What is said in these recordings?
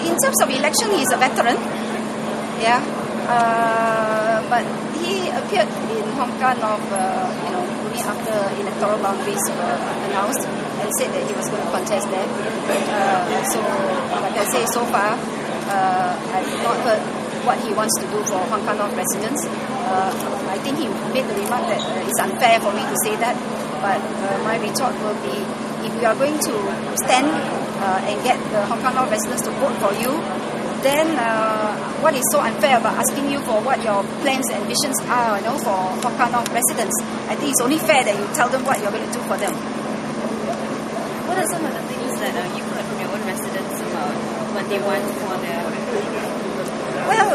In terms of election, he's a veteran. Yeah. But he appeared in Hong Kah North, only after electoral boundaries were announced, and said that he was going to contest there. So, like I say, so far, I've not heard what he wants to do for Hong Kah North residents. I think he made the remark that it's unfair for me to say that, but my retort will be, if we are going to stand and get the Hong Kah North residents to vote for you, then what is so unfair about asking you for what your plans and visions are, for Hong Kah North residents? I think it's only fair that you tell them what you're going to do for them. What are some of the things that you've heard from your own residents about what they want for their... Well,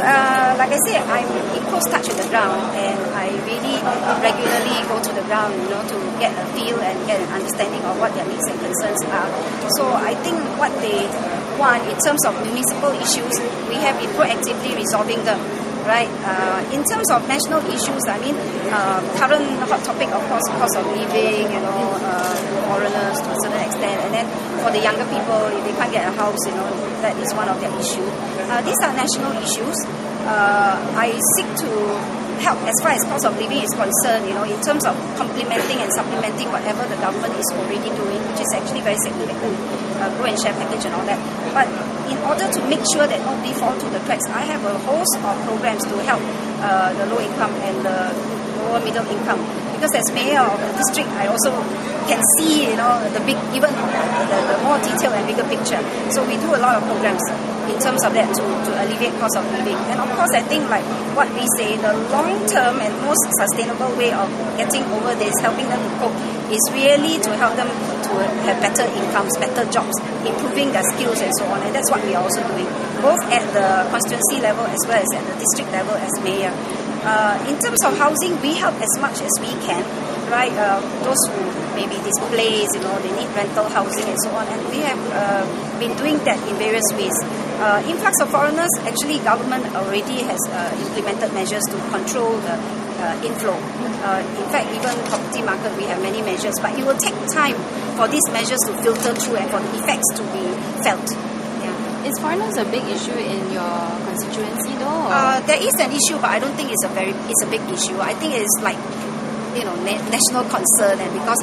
like I say, I'm in close touch with the ground, and I really regularly go to the ground, to get a feel and get an understanding of what their needs and concerns are. So I think what they want in terms of municipal issues, we have been proactively resolving them. Right. In terms of national issues, I mean, current hot topic, of course, cost of living, foreigners to a certain extent, and then for the younger people, if they can't get a house, that is one of their issues. These are national issues. I seek to help as far as cost of living is concerned, in terms of complementing and supplementing whatever the government is already doing, which is actually very significant, grow and share package and all that. But in order to make sure that nobody fall through the cracks, I have a host of programs to help the low income and the lower middle income. Because as mayor of the district, I also can see, the big, even the more detailed and bigger picture. So we do a lot of programs in terms of that to alleviate cost of living. And of course, I think like what we say, the long-term and most sustainable way of getting over this, helping them to cope, is really to help them to have better incomes, better jobs, improving their skills and so on. And that's what we are also doing, both at the constituency level as well as at the district level as mayor. In terms of housing, we help as much as we can, right? Those who may be displaced, they need rental housing and so on. And we have been doing that in various ways. Influx of foreigners, actually government already has implemented measures to control the inflow. In fact, even property market, we have many measures, but it will take time for these measures to filter through and for the effects to be felt. Is foreigners a big issue in your constituency though? There is an issue, but I don't think it's a big issue. I think it's like, national concern, and because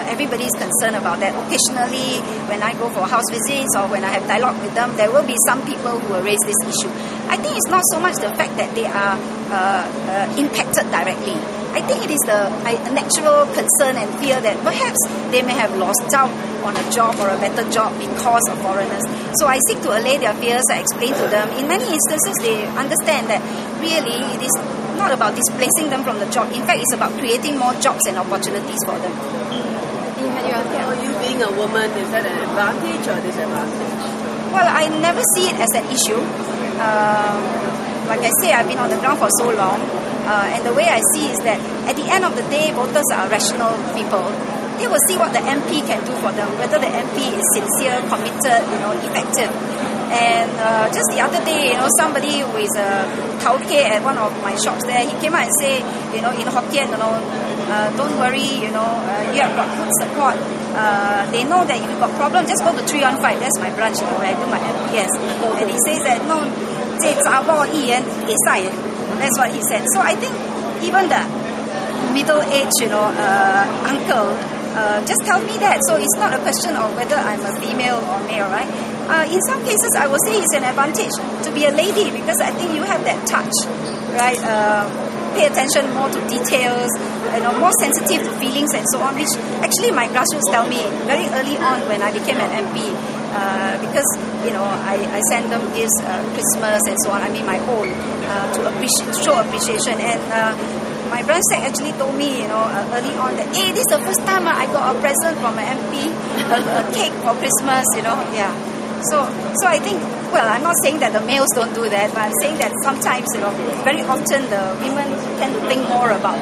everybody is concerned about that. Occasionally, when I go for house visits or when I have dialogue with them, there will be some people who will raise this issue. I think it's not so much the fact that they are impacted directly. I think it is the natural concern and fear that perhaps they may have lost out on a job or a better job because of foreigners. So I seek to allay their fears. I explain to them. In many instances, they understand that really it is not about displacing them from the job. In fact, it's about creating more jobs and opportunities for them. You being a woman, is that an advantage or disadvantage? Well, I never see it as an issue. Like I say, I've been on the ground for so long, and the way I see is that at the end of the day, voters are rational people. They will see what the MP can do for them, whether the MP is sincere, committed, effective. And just the other day, somebody who is a tauke at one of my shops there, he came out and said, in Hokkien, don't worry, you have got good support. They know that if you've got problems, just go to 315. That's my branch, where I do my MPS. And he says that, no, that's what he said. So I think even the middle-aged, uncle just tell me that. So it's not a question of whether I'm a female or male, right? In some cases, I would say it's an advantage to be a lady, because I think you have that touch, right? Pay attention more to details, more sensitive to feelings and so on, which actually my grassroots tell me very early on when I became an MP, because, I send them gifts, Christmas and so on, my own, to show appreciation. And my branch sec actually told me, early on that, hey, this is the first time I got a present from an MP, a cake for Christmas, So I think, well, I'm not saying that the males don't do that, but I'm saying that sometimes, very often the women tend to think more about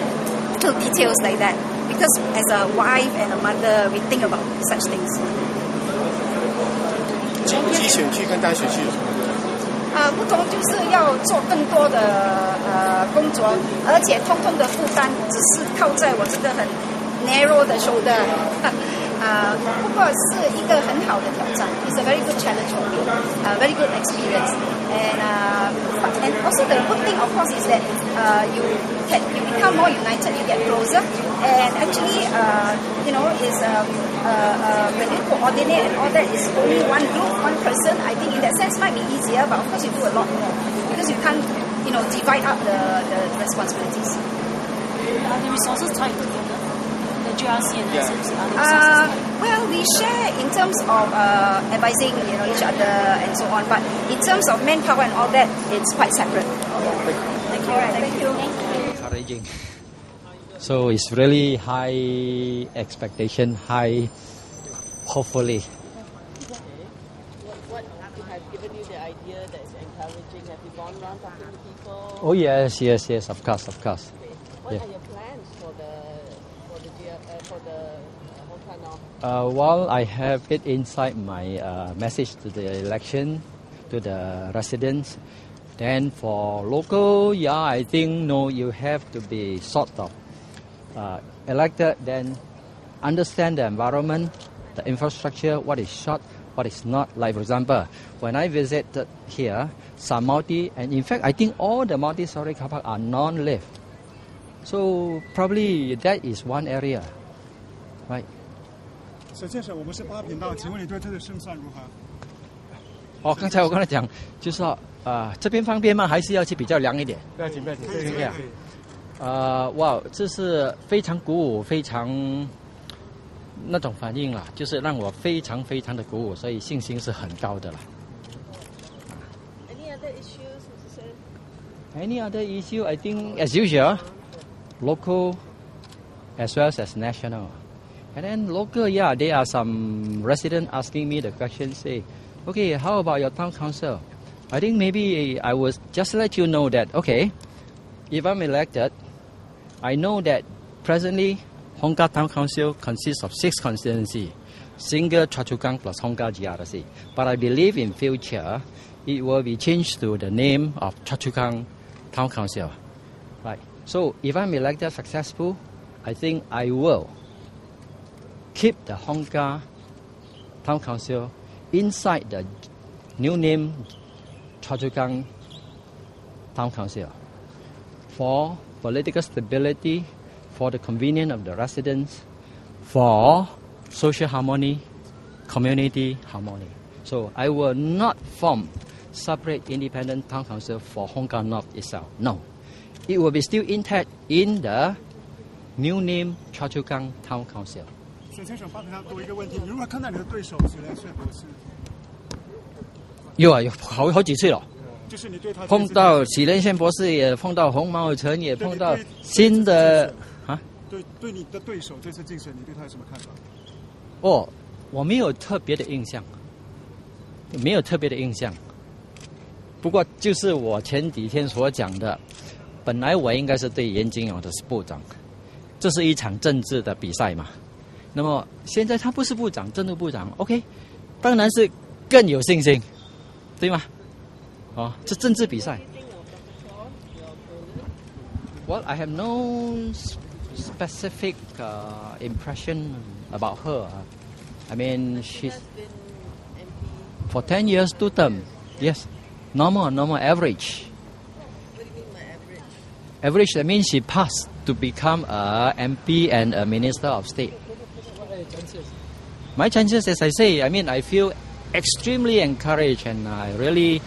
little details like that, because as a wife and a mother, we think about such things. 基选区跟大选区有什么不同？不同就是要做更多的工作，而且通通的负担只是靠在我这个很 narrow 的shoulder。不过是一个很好的挑战。It's a very good challenge for me, very good experience. And also the good thing, of course, is that you become more united, you get closer, and actually, is when you coordinate and all that is only one group, one person. I think in that sense might be easier, but of course you do a lot more because you can't, divide up the responsibilities. Are the resources tied together? The GRC and SMC, are the resources tied? Well, we share in terms of advising, each other and so on. But in terms of manpower and all that, it's quite separate. Thank you. Thank you. Encouraging. So it's really high expectation, high, hopefully. What have given you the idea that is encouraging? Have you gone around talking to people? Oh yes, of course. Okay. What are your plans for the Hong Kah North? Well, I have it inside my message to the election, to the residents. Then for local, I think you have to be sort of elected, then understand the environment, the infrastructure, what is short, what is not. Like for example, when I visited here, some multi, and in fact I think all the multi-story car park are non-lift. So probably that is one area, right? 沈先生，我们是8频道，请问你对这次胜算如何？刚才我跟他讲，就是说这边方便吗？还是要去比较凉一点？不要紧，这样。哇，这是非常鼓舞，非常那种反应啦，就是让我非常非常的鼓舞，所以信心是很高的啦。Any other issues? Any other issue? I think as usual, local as well as national. And then local, there are some residents asking me the question, say, okay, how about your town council? I think maybe I would just let you know that, okay, if I'm elected, I know that presently Hong Kah Town Council consists of 6 constituencies, single Choa Chu Kang plus Hong Kah GRC. But I believe in future, it will be changed to the name of Choa Chu Kang Town Council. Right. So if I'm elected successful, I think I will keep the Hong Kah Town Council inside the new name Choa Chu Kang Town Council for political stability, for the convenience of the residents, for social harmony, community harmony. So I will not form separate independent town council for Hong Kah North itself. No. It will be still intact in the new name Choa Chu Kang Town Council. 沈先生，8频道多一个问题，你如何看待你的对手许连顺博士？有好几次了。就是你对他碰到许连宪博士，也碰到洪茂成，也碰到新的对你的对手这次竞选，你对他有什么看法？我没有特别的印象，不过就是我前几天所讲的，本来我应该是对严金勇的是部长，这是一场政治的比赛嘛。那么现在他不是部长，政务部长 ，OK， 当然是更有信心，对吗？这政治比赛。Well, I have no specific impression about her. I mean, she's for 10 years, 2 terms. Yes, normal average. What do you mean by average? Average, that means she passed to become a MP and a Minister of State. What are your chances? My chances, as I say, I feel extremely encouraged, and I really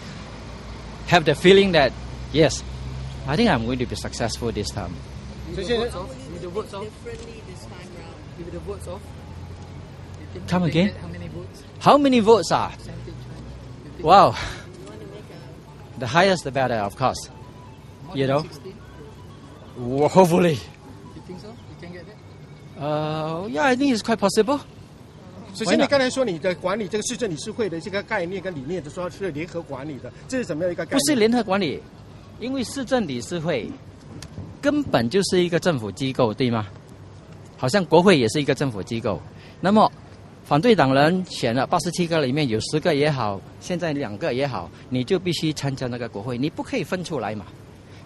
have the feeling that, yes, I think I'm going to be successful this time. With the votes off? Differently this time round. With the votes off? Come again? How many votes? How many votes are? Percentage? Wow. You want to make a... The highest the better, of course. More You than know? 60? Hopefully. You think so? You can get that? Yeah, I think it's quite possible. 首先，你刚才说你的管理这个市政理事会的这个概念跟理念，就说是联合管理的，这是怎么样一个概念？不是联合管理，因为市政理事会根本就是一个政府机构，对吗？好像国会也是一个政府机构。那么反对党人选了87个里面有10个也好，现在2个也好，你就必须参加那个国会，你不可以分出来嘛。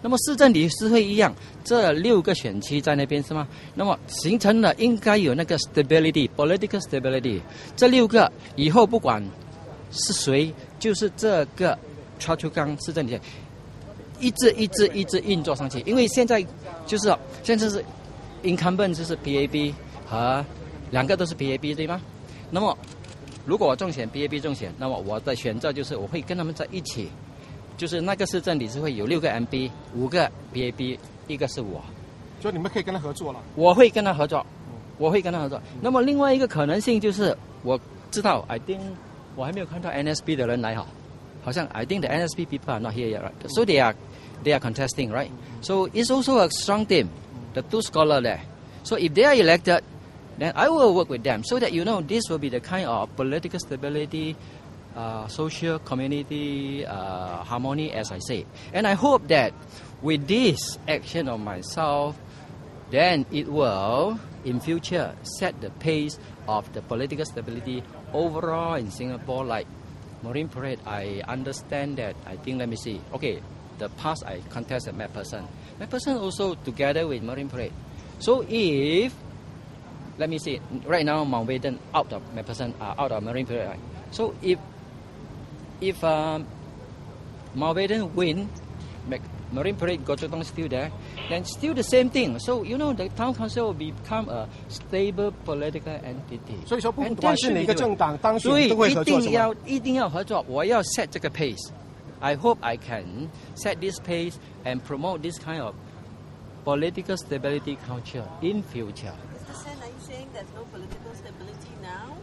那么市政理事会一样，这6个选区在那边是吗？那么形成了应该有那个 stability, political stability。这6个以后不管是谁，就是这个 Choa Chu Kang 市政理事会一直运作上去。因为现在就是现在是 incumbent 就是 PAP 和2个都是 PAP 对吗？那么如果我中选 PAP 中选，那么我的选择就是我会跟他们在一起。就是那个市政理事会有6个 MP， 5个 PAP， 1个是我，所以你们可以跟他合作了。我会跟他合作，我会跟他合作。那么另外一个可能性就是，我知道 I think 我还没有看到 NSP 的人来好像 I think the NSP people are not here yet, right? So they are contesting, right? So it's also a strong team, the 2 scholars there. So if they are elected, then I will work with them so that this will be the kind of political stability. Social community harmony, as I say, and I hope that with this action of myself, then it will in future set the pace of the political stability overall in Singapore. Like Marine Parade, I understand that. I think, let me see. Okay, the past I contested MacPherson also together with Marine Parade. So if let me see, right now Mountbatten out of MacPherson, out of Marine Parade. Right? So if Mountbatten win, Marine Parade Goh Chok Tong still there, then still the same thing. So the town council will become a stable political entity. 所以说不管是哪个政党当选都会合作，是吗？一定要合作。我要 set 这个 pace. I hope I can set this pace and promote this kind of political stability culture in future. Mr. Sen, are you saying there's no political stability now?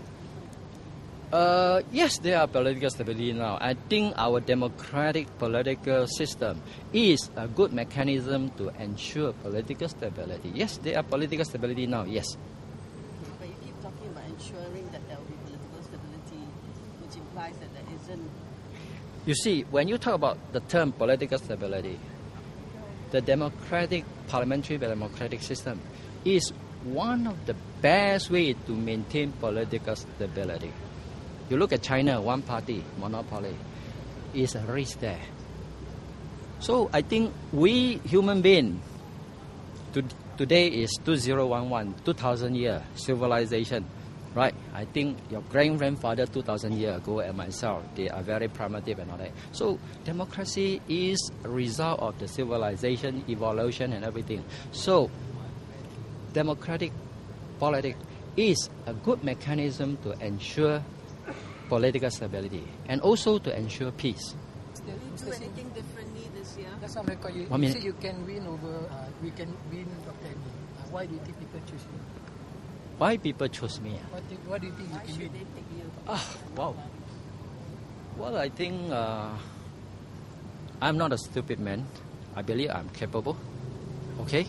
Yes, there are political stability now. I think our democratic political system is a good mechanism to ensure political stability. Yes, there are political stability now, yes. But you keep talking about ensuring that there will be political stability, which implies that there isn't. You see, when you talk about the term political stability, the democratic, parliamentary democratic system is one of the best ways to maintain political stability. You look at China, one party, monopoly, is a risk there. So I think we human beings, today is 2011, 2000 year civilization, right? I think your grandfather 2000 years ago and myself, they are very primitive and all that. So democracy is a result of the civilization, evolution and everything. So democratic politics is a good mechanism to ensure political stability and also to ensure peace. Will you do anything differently this year? That's on record. You say you can win over, we can win Dr. Amy. Why do you think people choose you? Why people choose me? What do you think you can win? They pick you. Wow. Well, I think I'm not a stupid man. I believe I'm capable. Okay?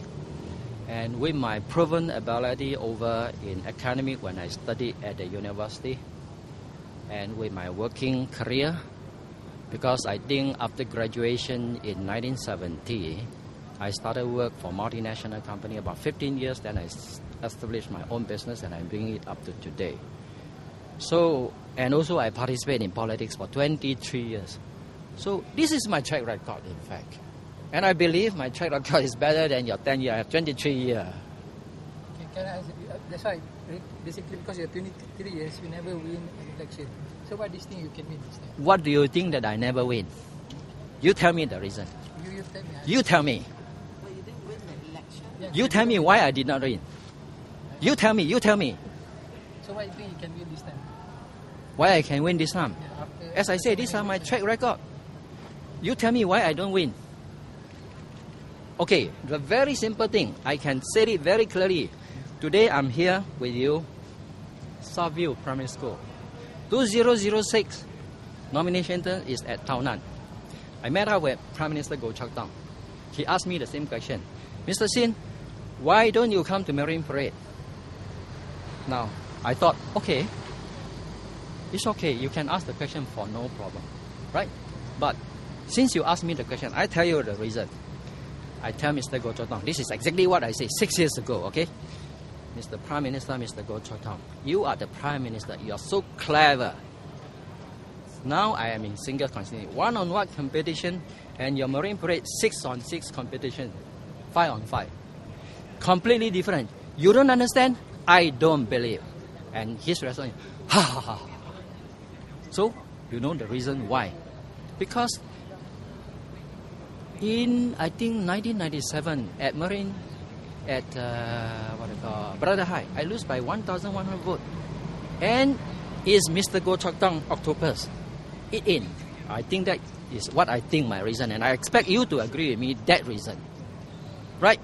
And with my proven ability over in academic when I studied at the university, and with my working career, because I think after graduation in 1970, I started work for multinational company about 15 years, then I established my own business and I'm bringing it up to today. So, and also I participate in politics for 23 years. So this is my track record, in fact. And I believe my track record is better than your 10 years. I have 23 years. Okay, can I ask you, that's why, basically because you're 23 years, you never win an election. So what do you think you can win this time? What do you think that I never win? You tell me the reason. You tell me. You tell me. Well, you didn't win the election. Yeah, You tell me why I did not win. You tell me. So what do you think you can win this time? Why I can win this time? Yeah, after, As I say, these are my track record. You tell me why I don't win. Okay, the very simple thing. I can say it very clearly. Today I'm here with you, Southview Primary School. 2006 nomination is at Tao Nan. I met up with Prime Minister Goh Chok Tong. He asked me the same question. Mr. Sin, why don't you come to Marine Parade? Now, I thought, okay, it's okay. You can ask the question for no problem, right? But since you asked me the question, I tell you the reason. I tell Mr. Goh Chok Tong, this is exactly what I said 6 years ago, okay? Mr. Prime Minister, Mr. Goh Chok Tong, you are the Prime Minister. You are so clever. Now I am in single constituency. One-on-one competition and your Marine Parade 6-on-6 competition, 5-on-5. Completely different. You don't understand? I don't believe. And his response, ha ha ha. So, you know the reason why. Because in, I think, 1997 at Marine, at Brother High, I lose by 1,100 votes. And is Mr. Goh Chok Tong Octopus it in? I think that is what I think my reason, and I expect you to agree with me that reason. Right?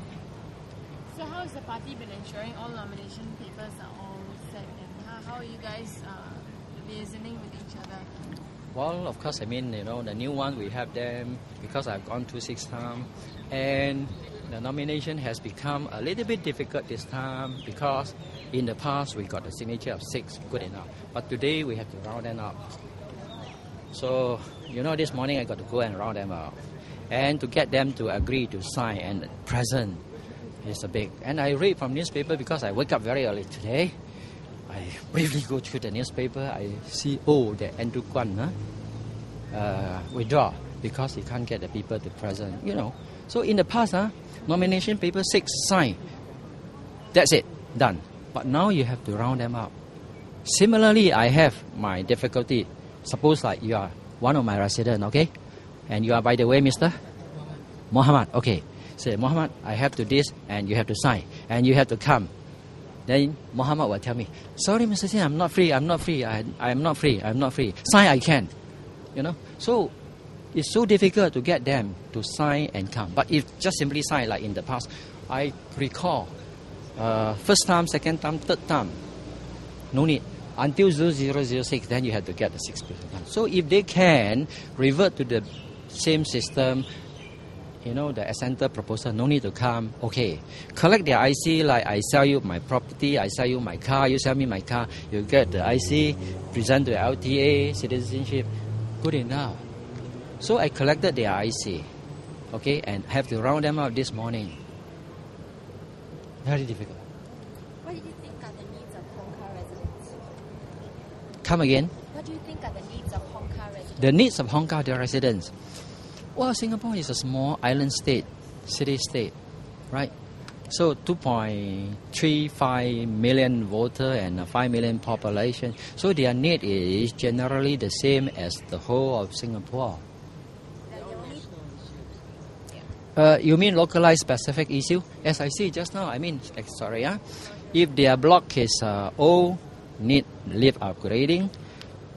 So how has the party been ensuring all nomination papers are all set, and how are you guys liaising with each other? Well, of course, I mean, you know, the new one, we have them because I've gone through 6 times, and the nomination has become a little bit difficult this time because in the past we got the signature of 6, good enough. But today we have to round them up. So, you know, this morning I got to go and round them up. And to get them to agree to sign and present is a big. And I read from newspaper because I wake up very early today. I briefly go through the newspaper. I see, the Andrew Kwan withdraw because he can't get the people to present, you know. So in the past, nomination paper 6 signed. That's it, done. But now you have to round them up. Similarly, I have my difficulty. Suppose like you are one of my residents, okay? And you are, by the way, Mr. Muhammad, okay. Say, Muhammad, I have to this, and you have to sign, and you have to come. Then Muhammad will tell me, sorry, Mr. Sin, I'm not free, I'm not free. Sign, I can. You know? So, it's so difficult to get them to sign and come. But if just simply sign like in the past, I recall, first time, second time, third time, no need. Until 0006, then you have to get the 6%. So if they can revert to the same system, you know, the center proposal, no need to come, okay. Collect their IC, like I sell you my property, I sell you my car, you sell me my car, you get the IC, present to the LTA, citizenship, good enough. So I collected their IC, okay, and have to round them up this morning. Very difficult. What do you think are the needs of Hong Kah residents? Come again? What do you think are the needs of Hong Kah residents? The needs of Hong Kah residents. Well, Singapore is a small island state, city-state, right? So 2.35 million voters and 5 million population. So their need is generally the same as the whole of Singapore. You mean localized specific issue? As I see just now, I mean, if their block is old, need lift upgrading.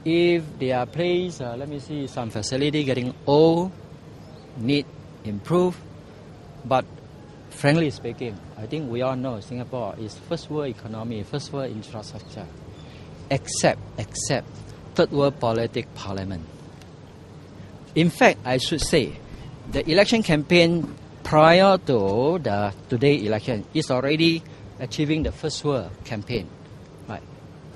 If their place, let me see, some facility getting old, need improve. But frankly speaking, I think we all know Singapore is first world economy, first world infrastructure, except third world politic parliament. In fact, I should say, the election campaign prior to the today election is already achieving the first world campaign, right?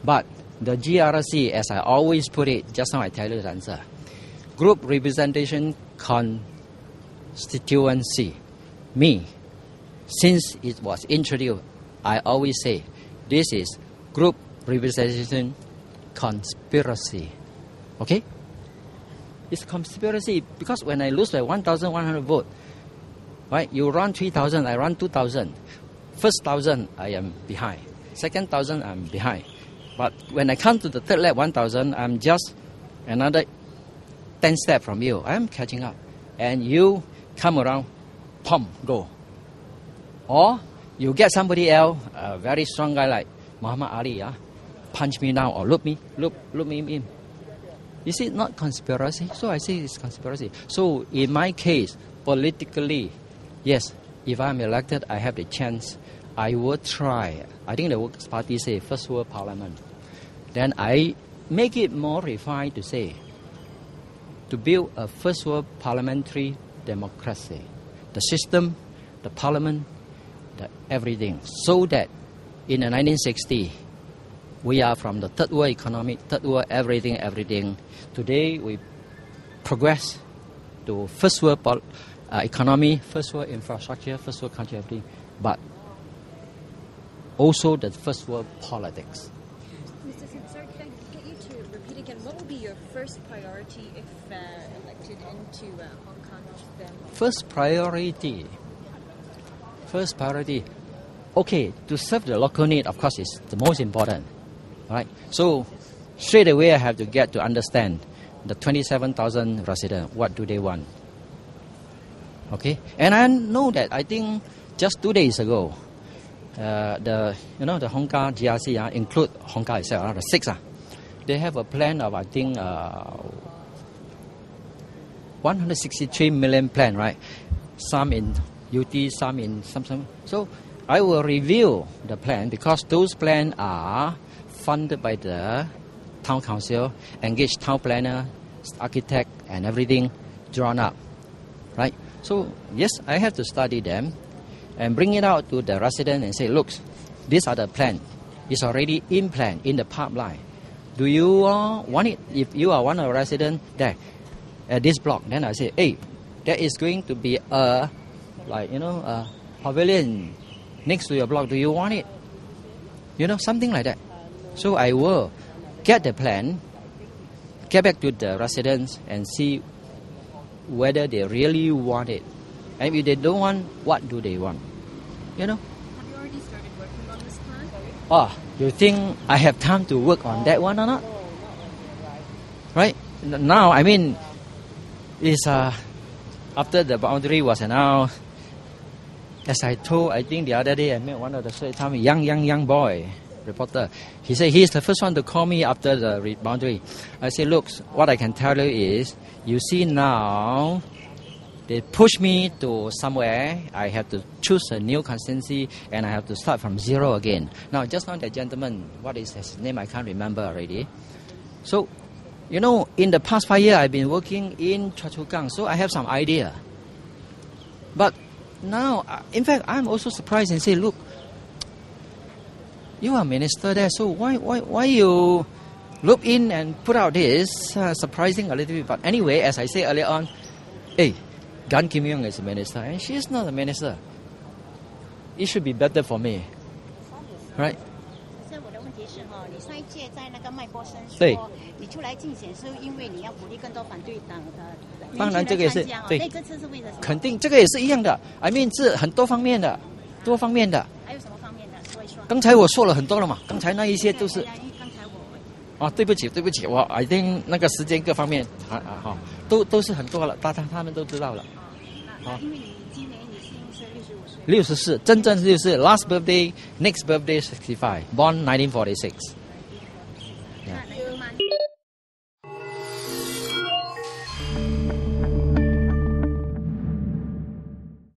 But the GRC, as I always put it, just now I tell you the answer. Group representation constituency. Me, since it was introduced, I always say this is group representation conspiracy. Okay? It's conspiracy because when I lose by 1,100 votes, right? You run 3,000, I run 2,000. First 1,000, I am behind. Second 1,000, I'm behind. But when I come to the third lap, 1,000, I'm just another 10 steps from you. I'm catching up. And you come around, pump, go. Or you get somebody else, a very strong guy like Muhammad Ali, punch me down or look me in. Is it not conspiracy? So I say it's conspiracy. So in my case, politically, yes, if I'm elected, I have the chance. I will try. I think the Workers' Party say first world parliament. Then I make it more refined to say, to build a first world parliamentary democracy. The system, the parliament, the everything. So that in the 1960s, we are from the third world economy, third world everything. Today we progress to first world economy, first world infrastructure, first world country, everything. But also the first world politics. Mr. Sin, sorry, can I get you to repeat again? What will be your first priority if elected into Hong Kong First priority. Okay, to serve the local need, of course, is the most important. Right? So, straight away I have to get to understand the 27,000 residents, what do they want? Okay? And I know that, I think, just 2 days ago, the Hong Kah GRC include Hong Kah itself, the 6. They have a plan of, I think, 163 million plan, right? Some in UT, some in some. So I will review the plan because those plans are funded by the town council, engage town planner, architect, and everything drawn up, right? So yes, I have to study them and bring it out to the resident and say, look, these are the plan. It's already in plan in the pipeline. Do you want it? If you are one of the residents there at this block, then I say, hey, there is going to be a pavilion next to your block. Do you want it? Something like that. So I will get the plan, get back to the residents and see whether they really want it. And if they don't want, what do they want? Have you already started working on this plan? Oh, you think I have time to work on that one or not? Right? Now, I mean, it's after the boundary was announced, as I told, I think the other day I met one of the Straits Times young boy reporter. He said he's the first one to call me after the boundary. I said, look, what I can tell you is, you see now, they push me to somewhere. I have to choose a new constituency and I have to start from zero again. Now, just now the gentleman, what is his name? I can't remember already. So, in the past 5 years, I've been working in Choa Chu Kang, so I have some idea. But now, in fact, I'm also surprised and say, look, you are minister there, so why you look in and put out this? Surprising a little bit. But anyway, as I said earlier on, hey, Gan Kim Yong is a minister, and she is not a minister. It should be better for me, right? 对，你出来竞选是因为你要鼓励更多反对党的当然这个也是对，这次是为了什么？肯定这个也是一样的。I mean 是很多方面的，多方面的。还有什么方面的？说一说。刚才我说了很多了嘛，刚才那一些都是。刚才我。对不起，我 I think 那个时间各方面都是很多了，他们都知道了。因为你今年你是64岁。64，真正64 ，last birthday，next birthday 65，born 1946。